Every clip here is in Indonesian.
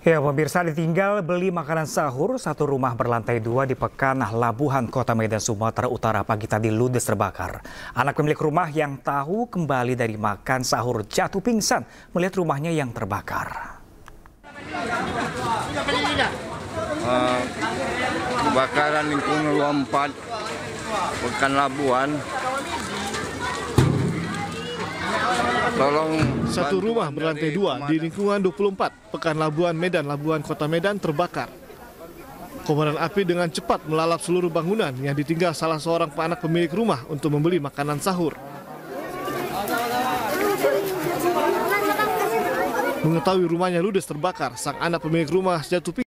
Ya, pemirsa, ditinggal beli makanan sahur, satu rumah berlantai 2 di Pekan Labuhan, Kota Medan, Sumatera Utara pagi tadi ludes terbakar. Anak pemilik rumah yang tahu kembali dari makan sahur jatuh pingsan melihat rumahnya yang terbakar. Kebakaran lingkungan 24 Pekan Labuhan. Satu rumah berlantai 2 di lingkungan 24 Pekan Labuhan, Medan, Labuhan, Kota Medan terbakar. Kobaran api dengan cepat melalap seluruh bangunan yang ditinggal salah seorang anak pemilik rumah untuk membeli makanan sahur. Mengetahui rumahnya ludes terbakar, sang anak pemilik rumah jatuh pingsan.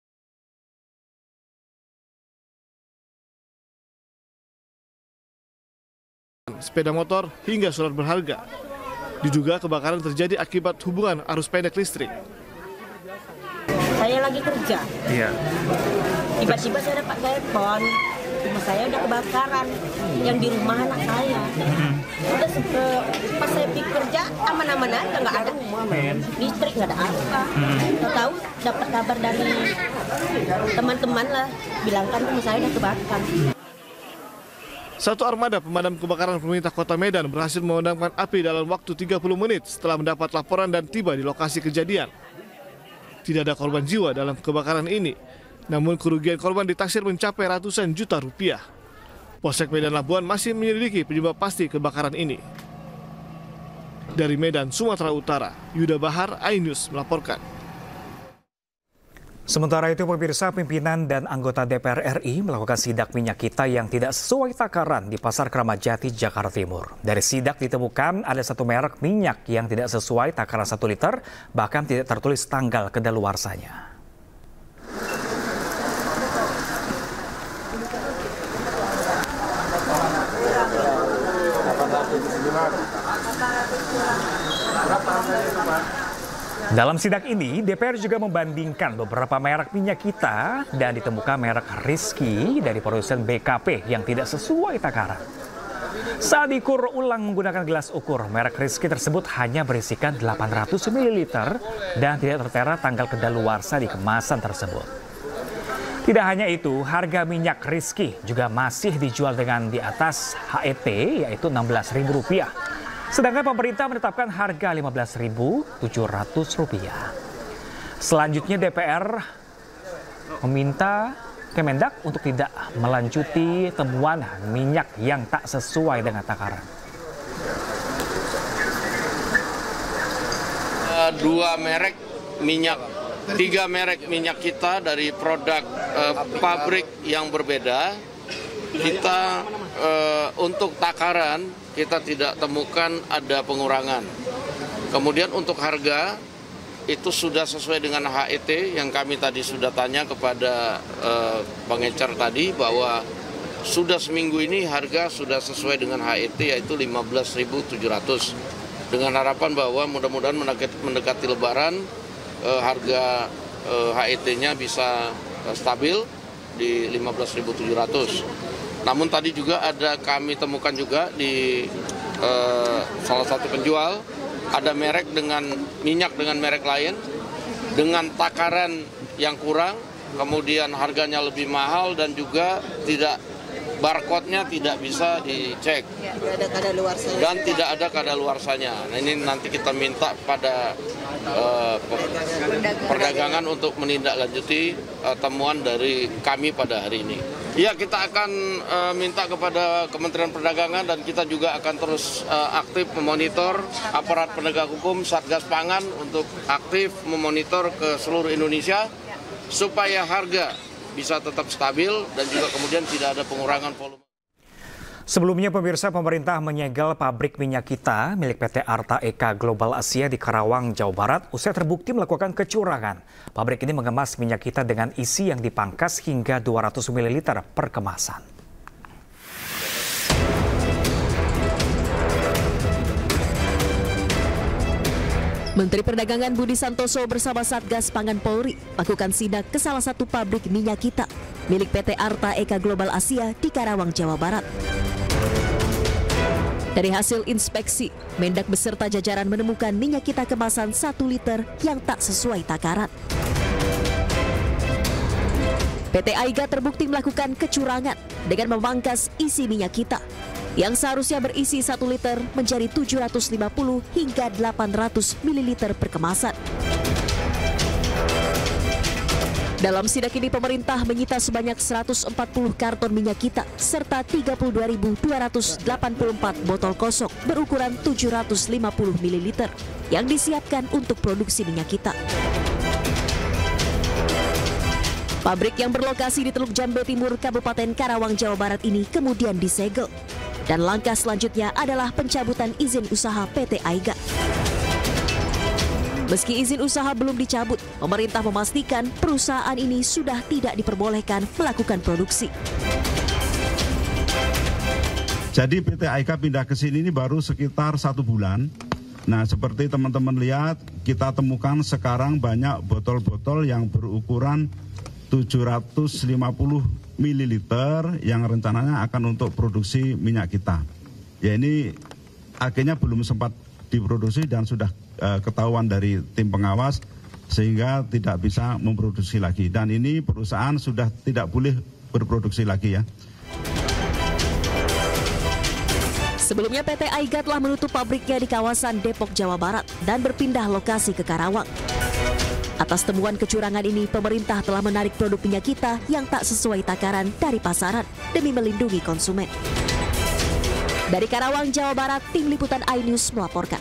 Sepeda motor hingga surat berharga. Diduga kebakaran terjadi akibat hubungan arus pendek listrik. Saya lagi kerja. Iya. Tiba-tiba saya dapat telepon, rumah saya udah kebakaran. Yang di rumah anak saya. Udah pas saya pergi kerja aman-aman aja, nggak ada listrik, nggak ada apa. Tahu dapat kabar dari teman-teman lah, bilangkan rumah saya udah kebakar. Satu armada pemadam kebakaran pemerintah Kota Medan berhasil memadamkan api dalam waktu 30 menit setelah mendapat laporan dan tiba di lokasi kejadian. Tidak ada korban jiwa dalam kebakaran ini, namun kerugian korban ditaksir mencapai ratusan juta rupiah. Polsek Medan Labuhan masih menyelidiki penyebab pasti kebakaran ini. Dari Medan, Sumatera Utara, Yuda Bahar, iNews melaporkan. Sementara itu, pemirsa, pimpinan dan anggota DPR RI melakukan sidak minyak kita yang tidak sesuai takaran di Pasar Kramat Jati, Jakarta Timur. Dari sidak ditemukan ada satu merek minyak yang tidak sesuai takaran 1 liter, bahkan tidak tertulis tanggal kedaluarsanya. Dalam sidak ini, DPR juga membandingkan beberapa merek minyak kita dan ditemukan merek Rizky dari produsen BKP yang tidak sesuai takaran. Saat diukur ulang menggunakan gelas ukur, merek Rizky tersebut hanya berisikan 800 ml dan tidak tertera tanggal kedaluarsa di kemasan tersebut. Tidak hanya itu, harga minyak Rizky juga masih dijual dengan di atas HET, yaitu Rp16.000. Sedangkan pemerintah menetapkan harga Rp15.700. Selanjutnya DPR meminta Kemendak untuk tidak melanjuti temuan minyak yang tak sesuai dengan takaran. Dua merek minyak, 3 merek minyak kita dari produk pabrik yang berbeda. Kita untuk takaran kita tidak temukan ada pengurangan. Kemudian untuk harga itu sudah sesuai dengan HET yang kami tadi sudah tanya kepada Bang Ecar tadi bahwa sudah seminggu ini harga sudah sesuai dengan HET yaitu Rp15.700. Dengan harapan bahwa mudah-mudahan mendekati Lebaran harga HET-nya bisa stabil di Rp15.700. Namun tadi juga kami temukan juga di salah satu penjual ada merek dengan minyak dengan merek lain dengan takaran yang kurang, kemudian harganya lebih mahal dan juga barcode-nya tidak bisa dicek dan tidak ada kadaluarsanya. Nah, ini nanti kita minta pada perdagangan untuk menindaklanjuti temuan dari kami pada hari ini. Ya, kita akan minta kepada Kementerian Perdagangan dan kita juga akan terus aktif memonitor aparat penegak hukum Satgas Pangan untuk aktif memonitor ke seluruh Indonesia supaya harga bisa tetap stabil dan juga kemudian tidak ada pengurangan volume. Sebelumnya, pemirsa, pemerintah menyegel pabrik minyak kita milik PT Arta Eka Global Asia di Karawang, Jawa Barat usai terbukti melakukan kecurangan. Pabrik ini mengemas minyak kita dengan isi yang dipangkas hingga 200 ml per kemasan. Menteri Perdagangan Budi Santoso bersama Satgas Pangan Polri lakukan sidak ke salah satu pabrik minyak kita milik PT Arta Eka Global Asia di Karawang, Jawa Barat. Dari hasil inspeksi, Mendak beserta jajaran menemukan minyak kita kemasan 1 liter yang tak sesuai takaran. PT Aiga terbukti melakukan kecurangan dengan memangkas isi minyak kita yang seharusnya berisi 1 liter menjadi 750 hingga 800 ml per kemasan. Dalam sidak ini pemerintah menyita sebanyak 140 karton minyak kita serta 32.284 botol kosong berukuran 750 ml yang disiapkan untuk produksi minyak kita. Pabrik yang berlokasi di Teluk Jambe Timur, Kabupaten Karawang, Jawa Barat ini kemudian disegel. Dan langkah selanjutnya adalah pencabutan izin usaha PT Aiga. Meski izin usaha belum dicabut, pemerintah memastikan perusahaan ini sudah tidak diperbolehkan melakukan produksi. Jadi PT Aiga pindah ke sini ini baru sekitar 1 bulan. Nah, seperti teman-teman lihat, kita temukan sekarang banyak botol-botol yang berukuran 750 ml yang rencananya akan untuk produksi minyak kita. Ya, ini akhirnya belum sempat diproduksi dan sudah ketahuan dari tim pengawas sehingga tidak bisa memproduksi lagi. Dan ini perusahaan sudah tidak boleh berproduksi lagi ya. Sebelumnya PT Aiga telah menutup pabriknya di kawasan Depok, Jawa Barat dan berpindah lokasi ke Karawang. Atas temuan kecurangan ini, pemerintah telah menarik produk minyak kita yang tak sesuai takaran dari pasaran demi melindungi konsumen. Dari Karawang, Jawa Barat, Tim Liputan iNews melaporkan.